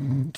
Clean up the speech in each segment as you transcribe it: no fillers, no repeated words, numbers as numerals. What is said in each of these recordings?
Ow.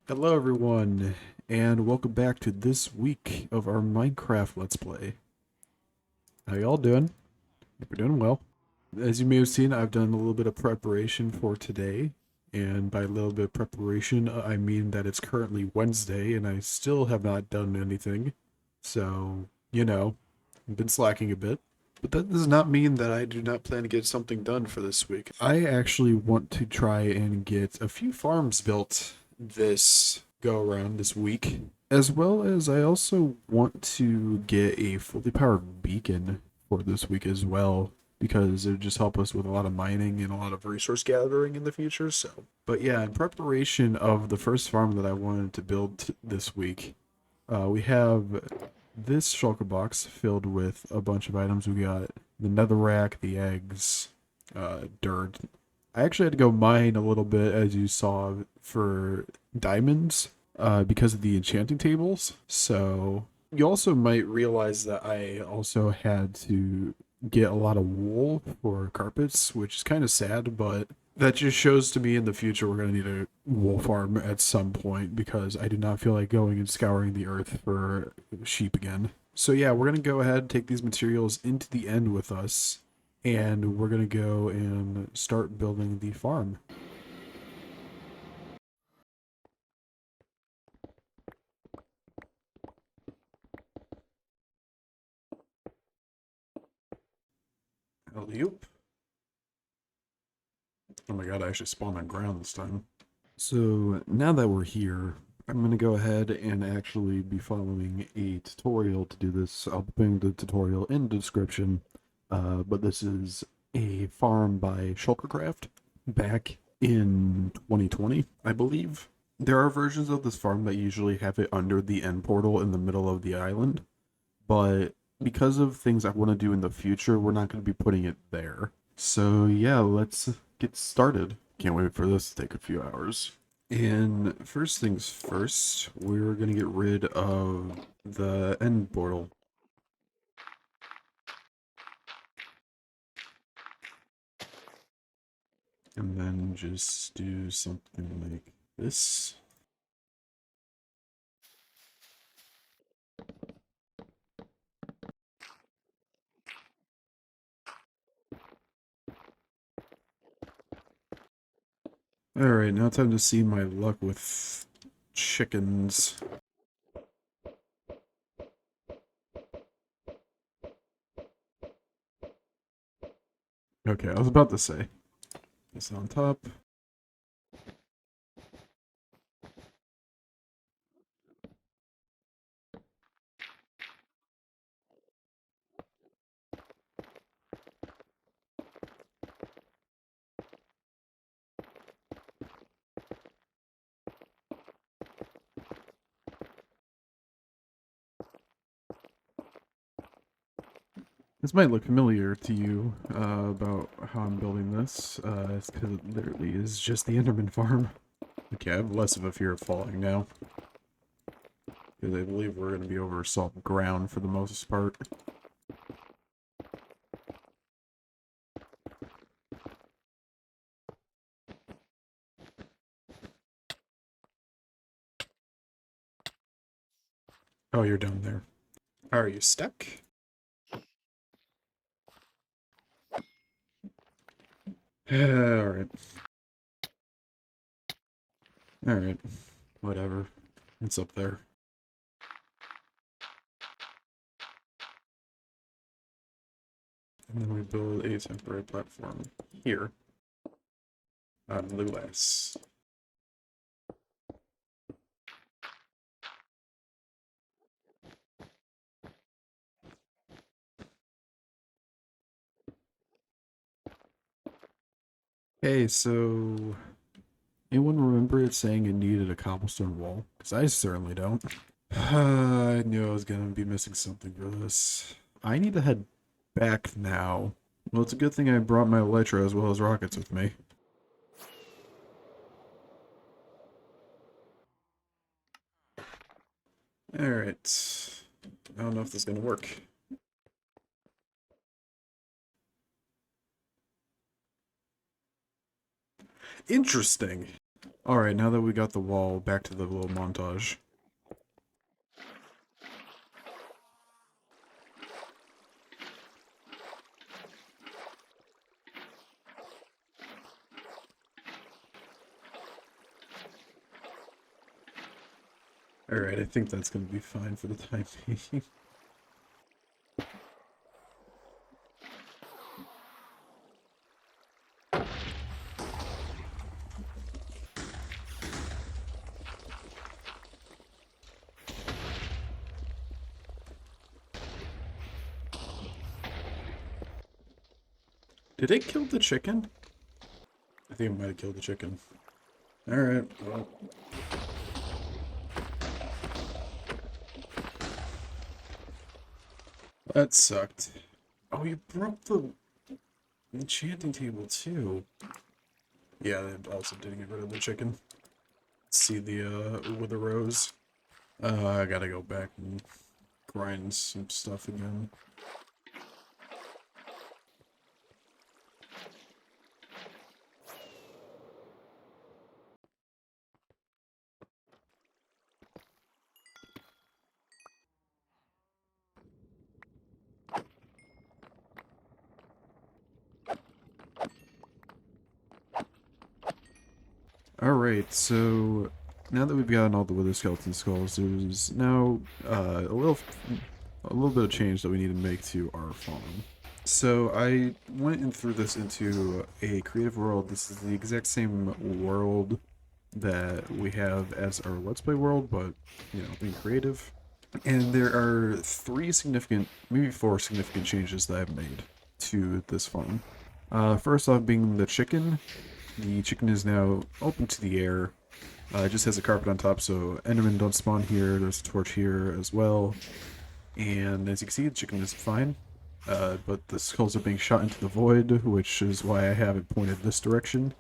Hello everyone, and welcome back to this week of our Minecraft Let's Play. How y'all doing? Hope you're doing well. As you may have seen, I've done a little bit of preparation for today, and by a little bit of preparation, I mean that it's currently Wednesday, and I still have not done anything. So, I've been slacking a bit. But that does not mean that I do not plan to get something done for this week. I actually want to try and get a few farms built this go around this week, as well as I also want to get a fully powered beacon for this week as well, because it would just help us with a lot of mining and a lot of resource gathering in the future. But yeah, in preparation of the first farm that I wanted to build this week, we have this shulker box filled with a bunch of items. We got the netherrack, the eggs, dirt. I actually had to go mine a little bit, as you saw, for diamonds because of the enchanting tables. So you also might realize that I also had to get a lot of wool for carpets, which is kind of sad, but that just shows to me in the future we're going to need a wool farm at some point, because I do not feel like going and scouring the earth for sheep again. So yeah, we're going to go ahead and take these materials into the end with us, and we're going to go and start building the farm. Alley-oop. Oh my god, I actually spawned on ground this time. So now that we're here, I'm going to go ahead and actually be following a tutorial to do this. I'll be putting the tutorial in the description, but this is a farm by Shulkercraft back in 2020, I believe. There are versions of this farm that usually have it under the end portal in the middle of the island, but because of things I want to do in the future, we're not going to be putting it there. So yeah, let's get started. Can't wait for this to take a few hours. And first things first, we're going to get rid of the end portal. And then just do something like this. Alright, now time to see my luck with chickens. Okay, I was about to say. This on top. This might look familiar to you about how I'm building this. It's because it literally is just the Enderman farm. Okay, I have less of a fear of falling now, because I believe we're going to be over solid ground for the most part. Oh, you're down there. Are you stuck? Alright. Alright. Whatever. It's up there. And then we build a temporary platform here on the glass. Okay, so anyone remember it saying it needed a cobblestone wall? Because I certainly don't. I knew I was gonna be missing something for this. I need to head back now. Well, it's a good thing I brought my elytra as well as rockets with me. Alright. I don't know if this is gonna work. Interesting. Alright, now that we got the wall, back to the little montage. Alright, I think that's gonna be fine for the time being. Did it kill the chicken? I think it might have killed the chicken. Alright, well. That sucked. Oh, you broke the enchanting table too. Yeah, that also didn't get rid of the chicken. Let's see the wither rose. I gotta go back and grind some stuff again. Alright, so now that we've gotten all the wither skeleton skulls, there's now a little bit of change that we need to make to our farm. So I went and threw this into a creative world. This is the exact same world that we have as our Let's Play world, but, you know, being creative. And there are maybe four significant changes that I've made to this farm. First off being the chicken. The chicken is now open to the air. It just has a carpet on top, so Endermen don't spawn here. There's a torch here as well. And as you can see, the chicken is fine. But the skulls are being shot into the void, which is why I have it pointed this direction.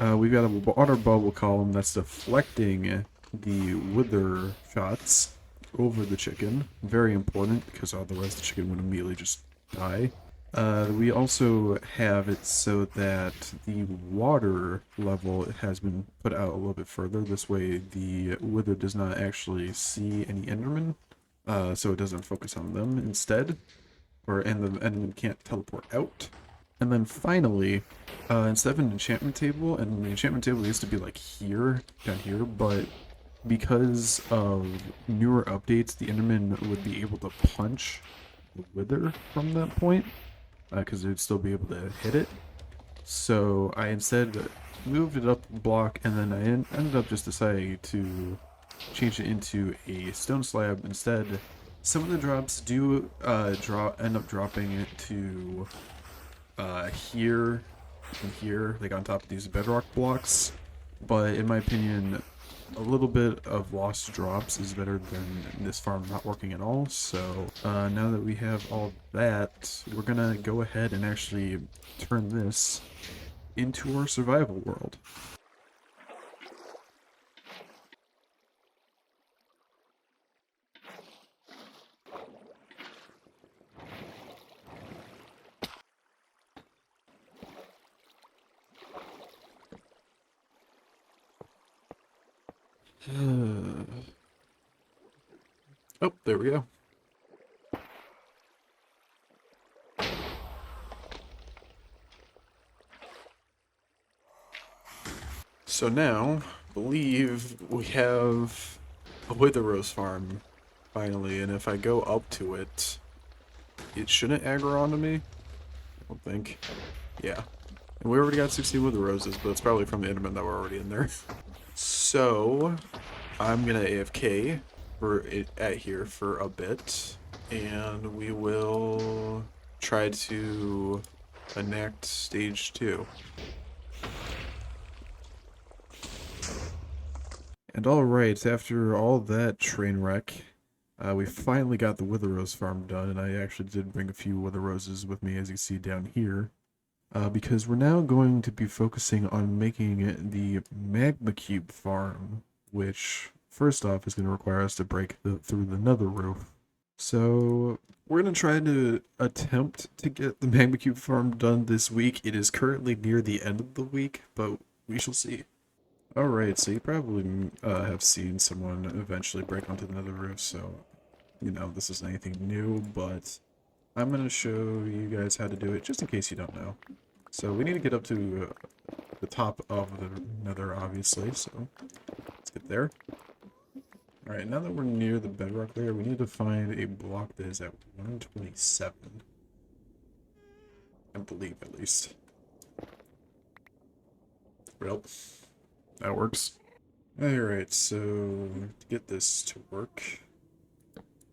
We've got a water bubble column that's deflecting the wither shots over the chicken. Very important, because otherwise the chicken would immediately just die. We also have it so that the water level has been put out a little bit further. This way the wither does not actually see any endermen, so it doesn't focus on them instead. And the enderman can't teleport out. And then finally, instead of an enchantment table, and the enchantment table used to be like here, down here, but because of newer updates, the enderman would be able to punch the wither from that point, because they'd still be able to hit it. So I instead moved it up a block, and then I ended up just deciding to change it into a stone slab instead. Some of the drops do end up dropping it to here and here, like on top of these bedrock blocks. But in my opinion, a little bit of lost drops is better than this farm not working at all. So now that we have all of that, we're gonna go ahead and actually turn this into our survival world. Oh, there we go. So now, I believe we have a Wither Rose farm, finally, and if I go up to it, it shouldn't aggro onto me? I don't think. Yeah. And we already got 16 Wither Roses, but it's probably from the Enderman that were already in there. So, I'm gonna AFK for it at here for a bit, and we will try to enact stage 2. And alright, after all that train wreck, we finally got the Wither Rose farm done, and I actually did bring a few Wither Roses with me, as you see down here. Because we're now going to be focusing on making the Magma Cube farm, which, first off, is going to require us to break through the nether roof. So, we're going to try to attempt to get the Magma Cube farm done this week. It is currently near the end of the week, but we shall see. Alright, so you probably have seen someone eventually break onto the nether roof, so, you know, this isn't anything new, but I'm going to show you guys how to do it, just in case you don't know. So we need to get up to the top of the nether, obviously, so let's get there. Alright, now that we're near the bedrock layer, we need to find a block that is at 127. I believe, at least. Well, that works. Alright, so to get this to work,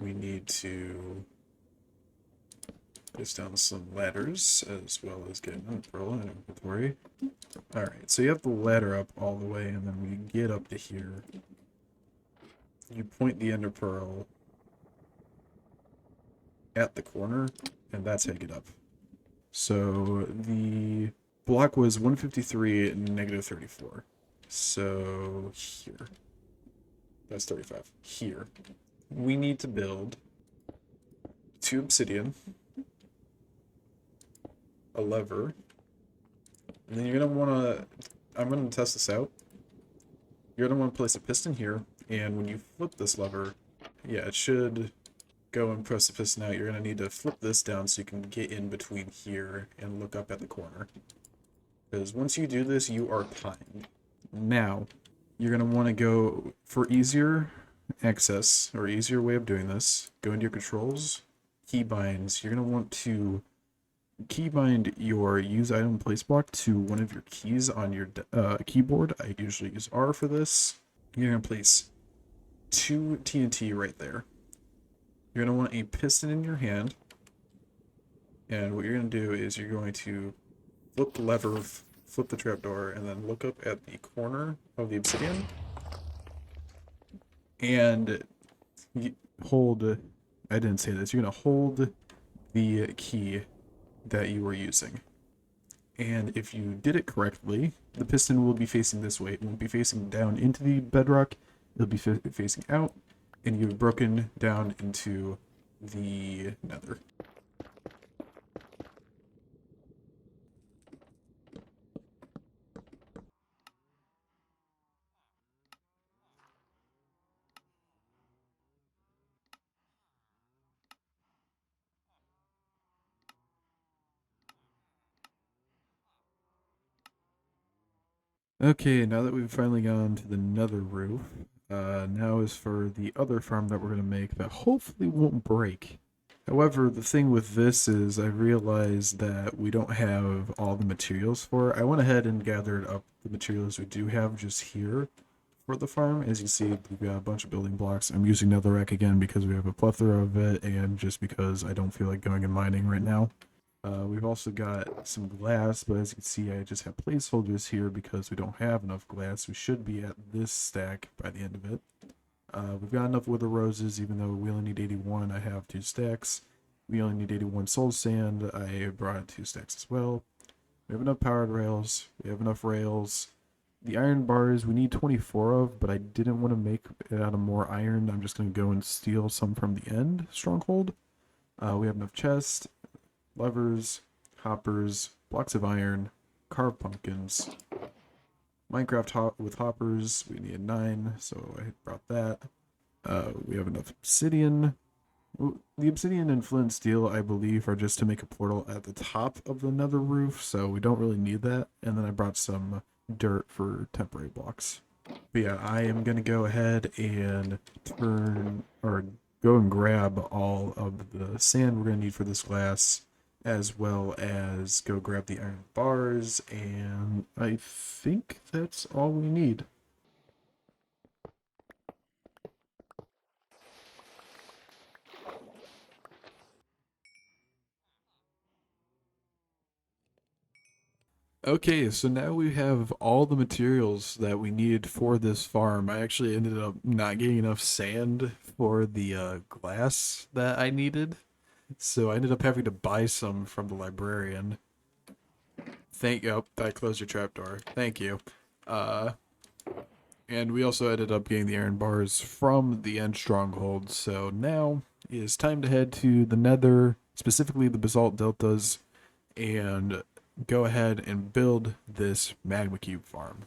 we need to place down some ladders, as well as get an pearl in inventory. Alright, so you have the ladder up all the way, and then when you get up to here, you point the ender pearl at the corner, and that's how you get up. So the block was 153 and negative 34. So here. That's 35. Here. We need to build 2 obsidian, a lever, and then you're going to want to, I'm going to test this out. You're going to want to place a piston here, and when you flip this lever, yeah, it should go and press the piston out. You're going to need to flip this down so you can get in between here and look up at the corner. Because once you do this, you are timed. Now, you're going to want to go, for easier access, or easier way of doing this, go into your controls, keybinds. You're going to want to keybind your use item place block to one of your keys on your keyboard. I usually use R for this. You're going to place 2 TNT right there. You're going to want a piston in your hand. And what you're going to do is you're going to flip the lever, flip the trapdoor, and then look up at the corner of the obsidian. And you hold, I didn't say this, you're going to hold the key that you were using. And if you did it correctly, the piston will be facing this way. It won't be facing down into the bedrock. It'll be facing out, and you've broken down into the nether. Okay, now that we've finally gone to the nether roof, now is for the other farm that we're going to make that hopefully won't break. However, the thing with this is I realized that we don't have all the materials for it. I went ahead and gathered up the materials we do have just here for the farm. As you see, we've got a bunch of building blocks. I'm using netherrack again because we have a plethora of it, and just because I don't feel like going and mining right now. We've also got some glass, but as you can see, I just have placeholders here because we don't have enough glass. We should be at this stack by the end of it. We've got enough wither roses, even though we only need 81. I have 2 stacks. We only need 81 soul sand. I brought 2 stacks as well. We have enough powered rails. We have enough rails. The iron bars we need 24 of, but I didn't want to make it out of more iron. I'm just going to go and steal some from the end stronghold. We have enough chests, levers, hoppers, blocks of iron, carved pumpkins, Minecraft with hoppers. We need 9, so I brought that. We have enough obsidian. The obsidian and flint and steel, I believe, are just to make a portal at the top of the nether roof, so we don't really need that. And then I brought some dirt for temporary blocks. But yeah, I am going to go ahead and go and grab all of the sand we're going to need for this glass, as well as go grab the iron bars, and I think that's all we need. Okay, so now we have all the materials that we need for this farm. I actually ended up not getting enough sand for the glass that I needed, so I ended up having to buy some from the librarian. Thank you. Oh, I closed your trapdoor. Thank you. Uh, and we also ended up getting the iron bars from the end stronghold. So now it is time to head to the Nether, specifically the basalt deltas, and go ahead and build this magma cube farm.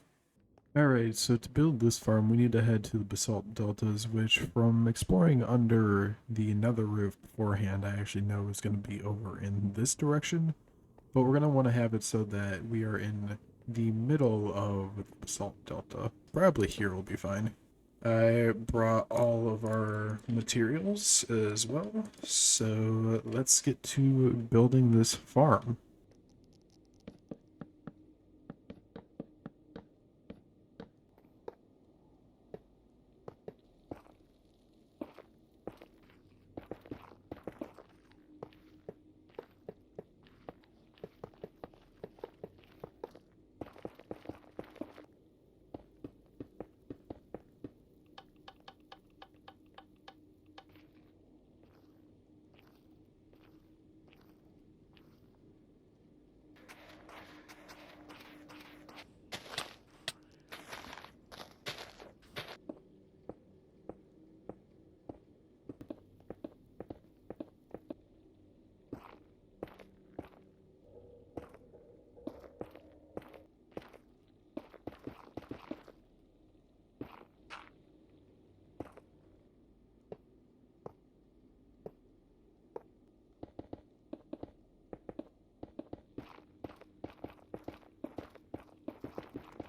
Alright, so to build this farm, we need to head to the basalt deltas, which from exploring under the nether roof beforehand, I actually know is going to be over in this direction. But we're going to want to have it so that we are in the middle of the basalt delta. Probably here will be fine. I brought all of our materials as well, so let's get to building this farm.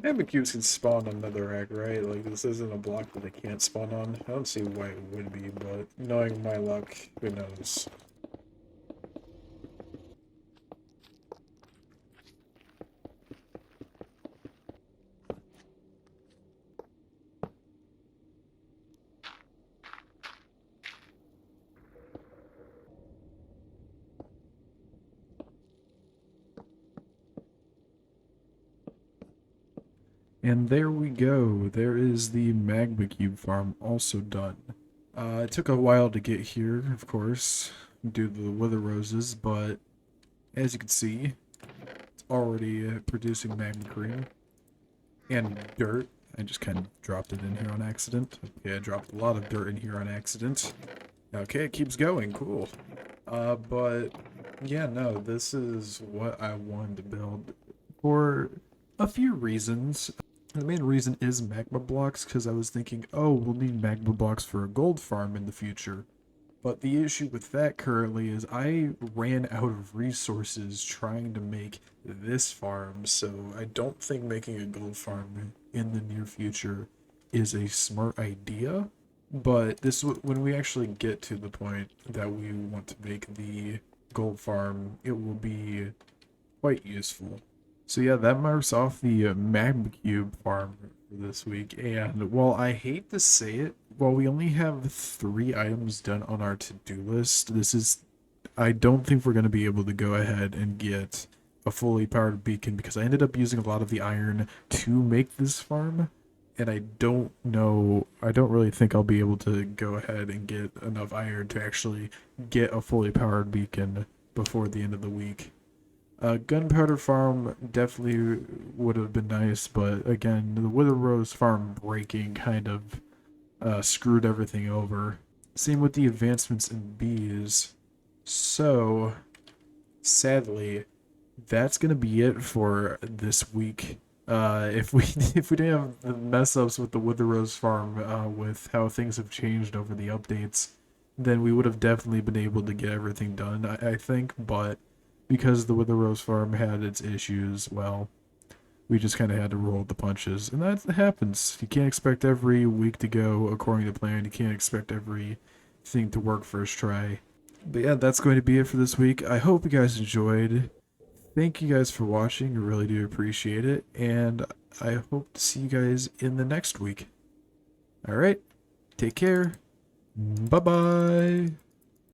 Magma cubes can spawn on netherrack, right? Like, this isn't a block that they can't spawn on. I don't see why it would be, but knowing my luck, who knows? And there we go. There is the magma cube farm also done. It took a while to get here, of course, due to the wither roses, but as you can see, it's already producing magma cream and dirt. I just kind of dropped it in here on accident. Okay, I dropped a lot of dirt in here on accident. Okay, it keeps going. Cool. But yeah, no, this is what I wanted to build for a few reasons. The main reason is magma blocks, because I was thinking, oh, we'll need magma blocks for a gold farm in the future. But the issue with that currently is I ran out of resources trying to make this farm, so I don't think making a gold farm in the near future is a smart idea. But when we actually get to the point that we want to make the gold farm, it will be quite useful. So yeah, that marks off the magma cube farm for this week. And while I hate to say it, while we only have 3 items done on our to-do list, I don't think we're going to be able to go ahead and get a fully powered beacon, because I ended up using a lot of the iron to make this farm. And I don't really think I'll be able to go ahead and get enough iron to actually get a fully powered beacon before the end of the week. Gunpowder farm definitely would have been nice, but again, the Wither Rose farm breaking kind of screwed everything over. Same with the advancements in bees. So, sadly, that's gonna be it for this week. If we if we didn't have the mess ups with the Wither Rose farm, with how things have changed over the updates, then we would have definitely been able to get everything done, I think. But because the Wither Rose farm had its issues, well, we just kind of had to roll with the punches, and that happens. You can't expect every week to go according to plan. You can't expect everything to work first try. But yeah, that's going to be it for this week. I hope you guys enjoyed. Thank you guys for watching. I really do appreciate it, and I hope to see you guys in the next week. All right, take care. Bye bye.